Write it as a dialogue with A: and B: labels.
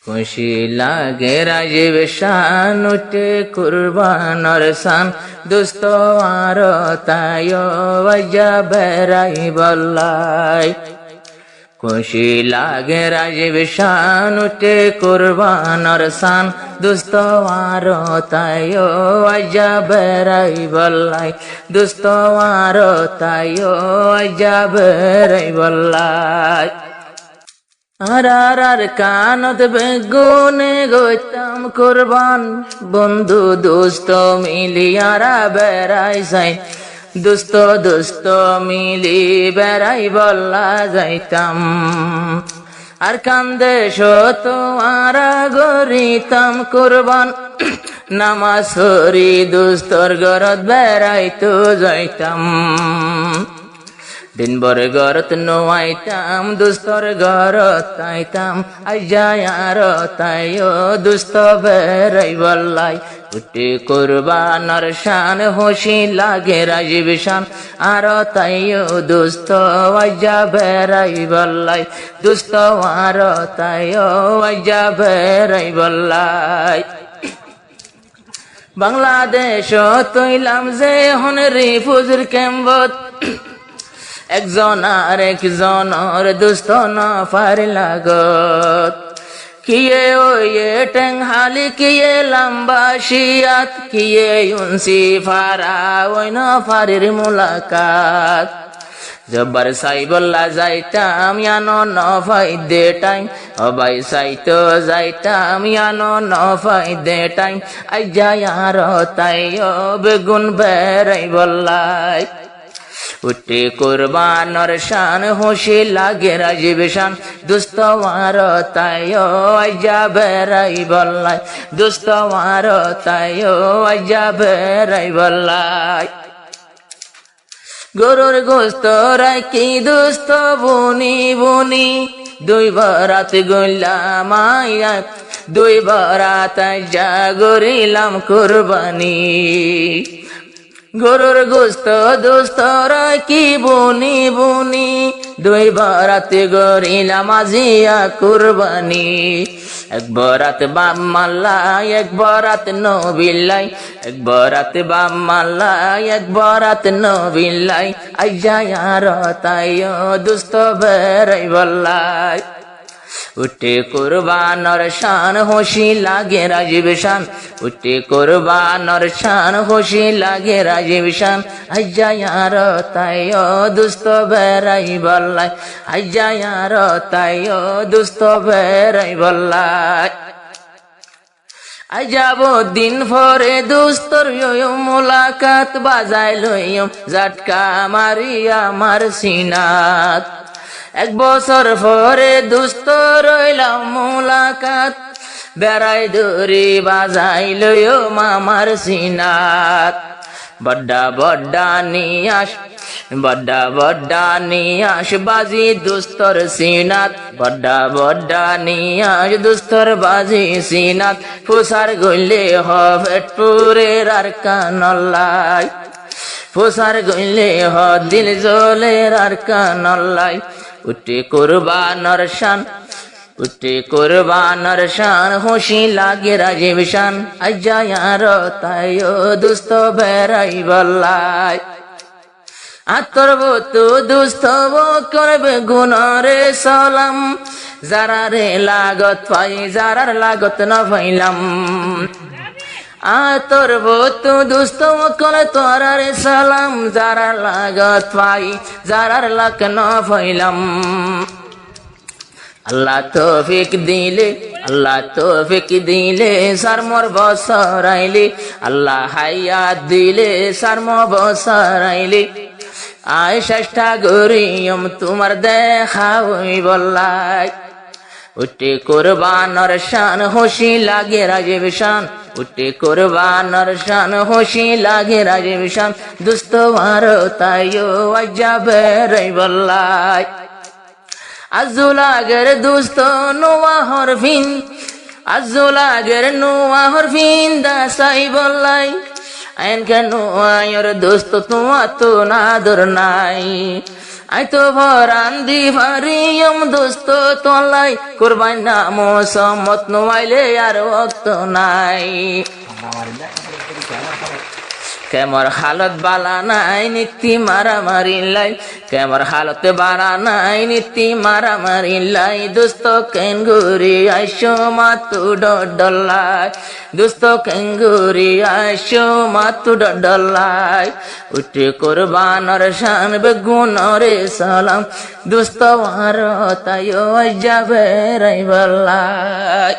A: খুশি লাগে রাজীব শান উঠে কুরবানর শান দুস্ত আর তাই বেড়াই বল্লাই খুশি লাগে রাজীব শান উঠে কুরবানর শান দুস্ত আর তাই বেড়াই বল্লাই দুস্ত আর তাই বেড়াই বল্লাই আর কানত বেগুনে গইতাম কুরবান বন্ধু দুস্ত মিলিয়ারা বেড়াই যাই দুস্ত মিলি বেড়াই বল্লা যাইতাম আর কান্দে তোমার গরিতাম কুরবান নামাজ হরি দুস্তর গরত বেড়াই তো যাইতাম দিন ভর গরত নোয়াইতাম দুস্তর গরত আইতাম আইয়ার তাইও দুস্ত বেড়াই বল্লাই উঠে কুরবানর শান খুশি লাগে রাজীব শান আর তাইও দুস্ত আইয়া বেড়াই বল্লাই দুস্ত আর তাইও আইয়া বেড়াই বল্লাই বাংলাদেশ তৈলাম যে হন রিফুজুর ক্যাম্বত একজন আর একজনের দুস্ত না ফার লাগত কিয়ে ওয়ে টেং হালি কিয়ে লম্বা শিয়াত কিয়ে উনসি ফারা ওই না ফারির মুলাকাত জব্বার সাইবল্লা যাইতাম ইয়ানো নফাই দে টাইম অবাই সাইতো যাইতাম ইয়ানো নফাই দে টাইম আইয়া ইয়ার তাই বেগুন বেড়াই বল্লাই উঠে কুরবানর শান খুশি লাগে রাজীব শান দুস্ত আর তাই আইয়া বেড়াই বল্লাই দুস্ত আর তাই আইয়া বেড়াই বল্লাই গরুর গোস্ত রাখি দুস্ত বুনি বুনি দুই বরাত গইলাম আইয়া দুই বরাত আইয়া গরিলাম কুরবানি গরুর গোস্ত দুস্ত রাখি বুনি বুনি দুই বরাত গরিলাম আজিয়া কুরবানি এক বরাত বাম মাল্লাই এক বরাত নবিল্লাই এক বরাত বাম মাল্লাই এক বরাত নবিল্লাই আইয়া ইয়ার তাই দুস্ত বেড়াই বল্লাই উঠে কুরবানর শান খুশি লাগে রাজীব শান উঠে কুরবানর শান খুশি লাগে রাজীব শান আইয়া ইয়ার তাই দুস্ত বেড়াই বল্লাই আইয়া ইয়ার তাই দুস্ত বেড়াই বল্লাই আইজাব দিন পরে দুস্তর মুলাকাত বাজাই লইম জাটকা মারিয়া আমার সিনাত এক বছর পরে দুস্ত রইলাম মুলাকাত বেড়াই দড়ি বাজাই লইও মামার সিনাত বড্ডা বড্ডা নিয়াস বড্ডা বড্ডা নিয়াস বাজি দুস্তর সিনাত বড্ডা বড্ডা নিয়াস দুস্তর বাজি সিনাত ফুসার গইলে হবেটপুরের আর কানল্লাই ফুসার গইলে হ দিল জলের আর কানল্লাই উঠে কুরবানর শান উঠে কুরবানর শান খুশি লাগে রাজীব শান আইয়া ইয়ার তাই দুস্ত বেড়াই বল্লাই আতর বতু দুস্ত করবে গুণরে সালাম যারা রে লাগত পাই যারার লাগত না পাইলাম আতর বতু দুস্ত করে তোরার সালাম যারা লাগত পাই যারার লাগ না পাইলাম আল্লাহ তৌফিক দিলে সারমর বসরাইলি আল্লাহ হায়াত দিলে সারম বসরাইলি আয় চেষ্টা করিম তোমার দেখা হই বল্লাই উঠে কুরবানর শান খুশি লাগে রাজীব শান উঠে কুরবানর শান খুশি লাগে রাজীব শান দুস্ত আর তাই আইয়া বেড়াই বল্লাই আজুলাগের দুস্ত নোয়া হরফিন আজুলাগের নোয়া হরফিন দাসাই বল্লাই আইন কেন আয়র দোস্ত তোমার তো নাদর নাই আই তো ভরান দি ভারিয়ম দোস্ত তোলাই কুরবান নামো সম্মত নোয়াইলে আর ওক্ত নাই কেমর হালত বালা নাই নীতি মারামারি লাই কেমর হালত বালা নাই নীতি মারামারি লাই দোস্ত কেঙ্গুরি আইসো মাতু ডডলাই দোস্ত কেঙ্গুরি আইসো মাতু ডডলাই উঠে কুরবানর শান বেগুনরে সালাম দোস্ত আর তাইও যাবে রাইবাল্লাই